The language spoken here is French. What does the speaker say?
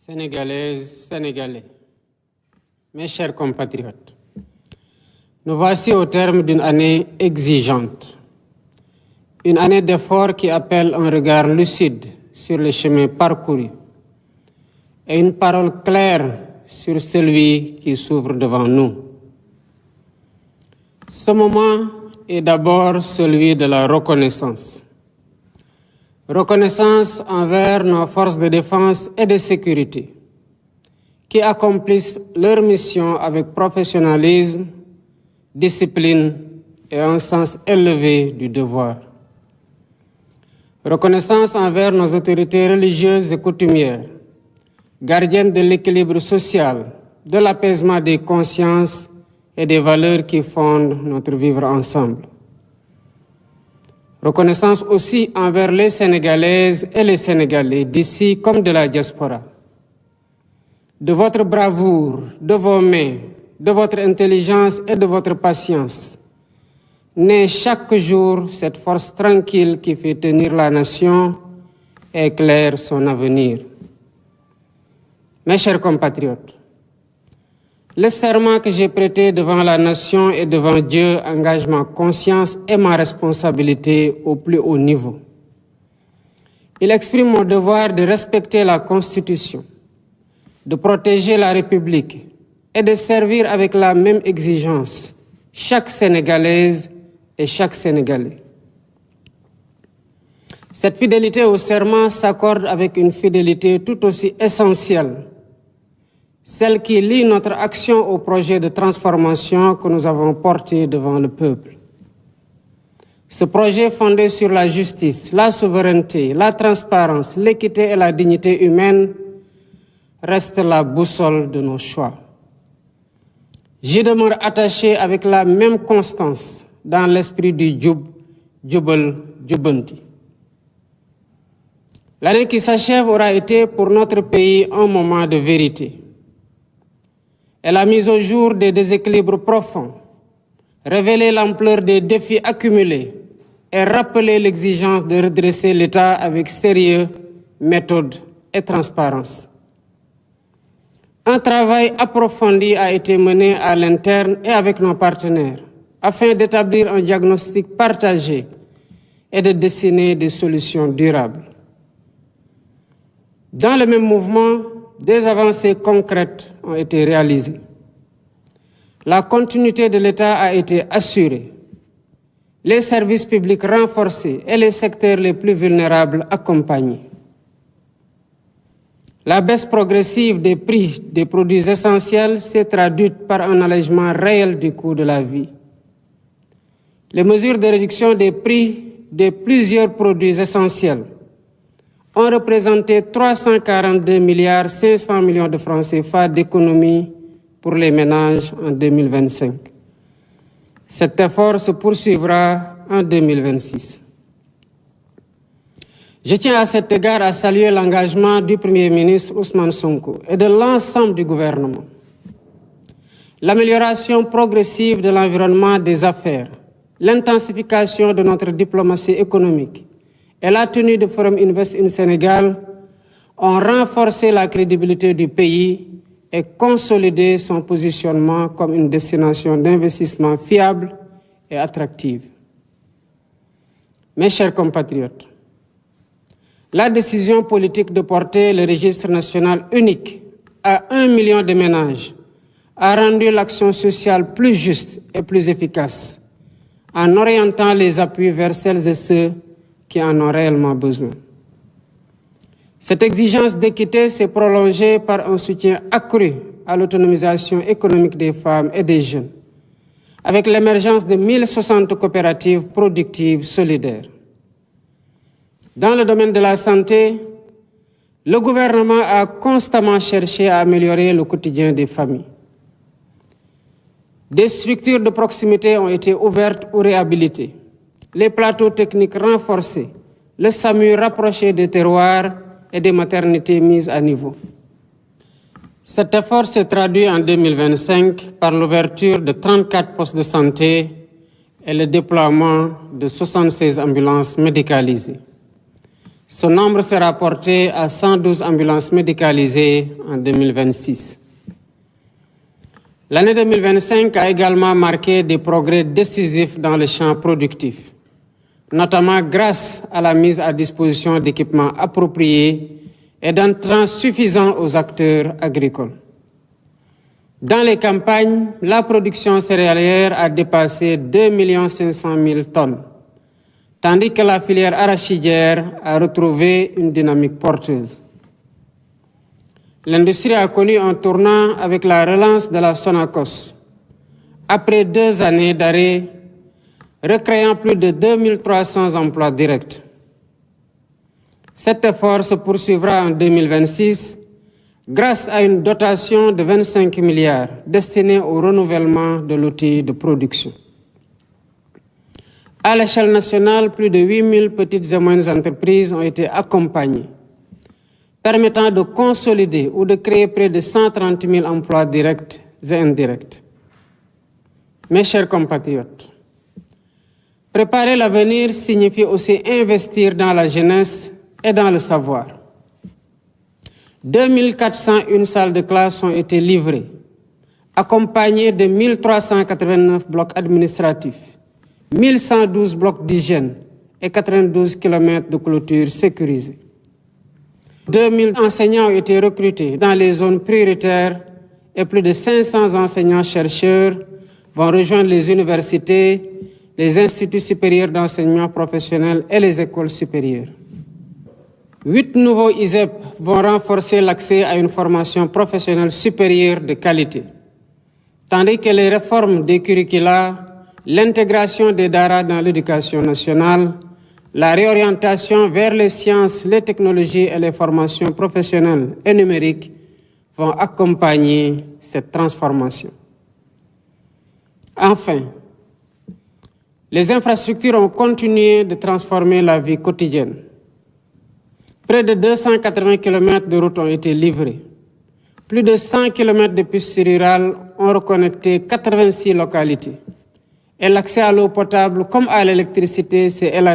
Sénégalaises, Sénégalais, mes chers compatriotes, nous voici au terme d'une année exigeante, une année d'efforts qui appelle un regard lucide sur le chemin parcouru et une parole claire sur celui qui s'ouvre devant nous. Ce moment est d'abord celui de la reconnaissance. Reconnaissance envers nos forces de défense et de sécurité qui accomplissent leur mission avec professionnalisme, discipline et un sens élevé du devoir. Reconnaissance envers nos autorités religieuses et coutumières, gardiennes de l'équilibre social, de l'apaisement des consciences et des valeurs qui fondent notre vivre ensemble. Reconnaissance aussi envers les Sénégalaises et les Sénégalais d'ici comme de la diaspora. De votre bravoure, de vos mains, de votre intelligence et de votre patience, naît chaque jour cette force tranquille qui fait tenir la nation et éclaire son avenir. Mes chers compatriotes, le serment que j'ai prêté devant la nation et devant Dieu engage ma conscience et ma responsabilité au plus haut niveau. Il exprime mon devoir de respecter la Constitution, de protéger la République et de servir avec la même exigence chaque Sénégalaise et chaque Sénégalais. Cette fidélité au serment s'accorde avec une fidélité tout aussi essentielle, celle qui lie notre action au projet de transformation que nous avons porté devant le peuple. Ce projet fondé sur la justice, la souveraineté, la transparence, l'équité et la dignité humaine reste la boussole de nos choix. J'y demeure attaché avec la même constance dans l'esprit du Djoub, Djoubal, Djoubanti. L'année qui s'achève aura été pour notre pays un moment de vérité. Elle a mis au jour des déséquilibres profonds, révélé l'ampleur des défis accumulés et rappelé l'exigence de redresser l'État avec sérieux, méthode et transparence. Un travail approfondi a été mené à l'interne et avec nos partenaires afin d'établir un diagnostic partagé et de dessiner des solutions durables. Dans le même mouvement, des avancées concrètes ont été réalisées. La continuité de l'État a été assurée, les services publics renforcés et les secteurs les plus vulnérables accompagnés. La baisse progressive des prix des produits essentiels s'est traduite par un allègement réel du coût de la vie. Les mesures de réduction des prix de plusieurs produits essentiels ont représenté 342,5 milliards de francs CFA d'économie pour les ménages en 2025. Cet effort se poursuivra en 2026. Je tiens à cet égard à saluer l'engagement du Premier ministre Ousmane Sonko et de l'ensemble du gouvernement. L'amélioration progressive de l'environnement des affaires, l'intensification de notre diplomatie économique et la tenue du Forum Invest in Sénégal ont renforcé la crédibilité du pays et consolidé son positionnement comme une destination d'investissement fiable et attractive. Mes chers compatriotes, la décision politique de porter le registre national unique à 1 million de ménages a rendu l'action sociale plus juste et plus efficace en orientant les appuis vers celles et ceux qui en ont réellement besoin. Cette exigence d'équité s'est prolongée par un soutien accru à l'autonomisation économique des femmes et des jeunes, avec l'émergence de 1060 coopératives productives solidaires. Dans le domaine de la santé, le gouvernement a constamment cherché à améliorer le quotidien des familles. Des structures de proximité ont été ouvertes ou réhabilitées, les plateaux techniques renforcés, le SAMU rapproché des terroirs et des maternités mises à niveau. Cet effort s'est traduit en 2025 par l'ouverture de 34 postes de santé et le déploiement de 76 ambulances médicalisées. Ce nombre sera porté à 112 ambulances médicalisées en 2026. L'année 2025 a également marqué des progrès décisifs dans le champ productif, notamment grâce à la mise à disposition d'équipements appropriés et d'intrants suffisants aux acteurs agricoles. Dans les campagnes, la production céréalière a dépassé 2 500 000 tonnes, tandis que la filière arachidière a retrouvé une dynamique porteuse. L'industrie a connu un tournant avec la relance de la Sonacos, après 2 années d'arrêt, recréant plus de 2300 emplois directs. Cet effort se poursuivra en 2026 grâce à une dotation de 25 milliards destinée au renouvellement de l'outil de production. À l'échelle nationale, plus de 8 000 petites et moyennes entreprises ont été accompagnées, permettant de consolider ou de créer près de 130 000 emplois directs et indirects. Mes chers compatriotes, préparer l'avenir signifie aussi investir dans la jeunesse et dans le savoir. 2401 salles de classe ont été livrées, accompagnées de 1389 blocs administratifs, 1112 blocs d'hygiène et 92 km de clôture sécurisés. 2000 enseignants ont été recrutés dans les zones prioritaires et plus de 500 enseignants-chercheurs vont rejoindre les universités, les instituts supérieurs d'enseignement professionnel et les écoles supérieures. 8 nouveaux ISEP vont renforcer l'accès à une formation professionnelle supérieure de qualité, tandis que les réformes des curricula, l'intégration des DARA dans l'éducation nationale, la réorientation vers les sciences, les technologies et les formations professionnelles et numériques vont accompagner cette transformation. Enfin, les infrastructures ont continué de transformer la vie quotidienne. Près de 280 km de routes ont été livrés. Plus de 100 km de pistes rurales ont reconnecté 86 localités. Et l'accès à l'eau potable comme à l'électricité s'est élargi.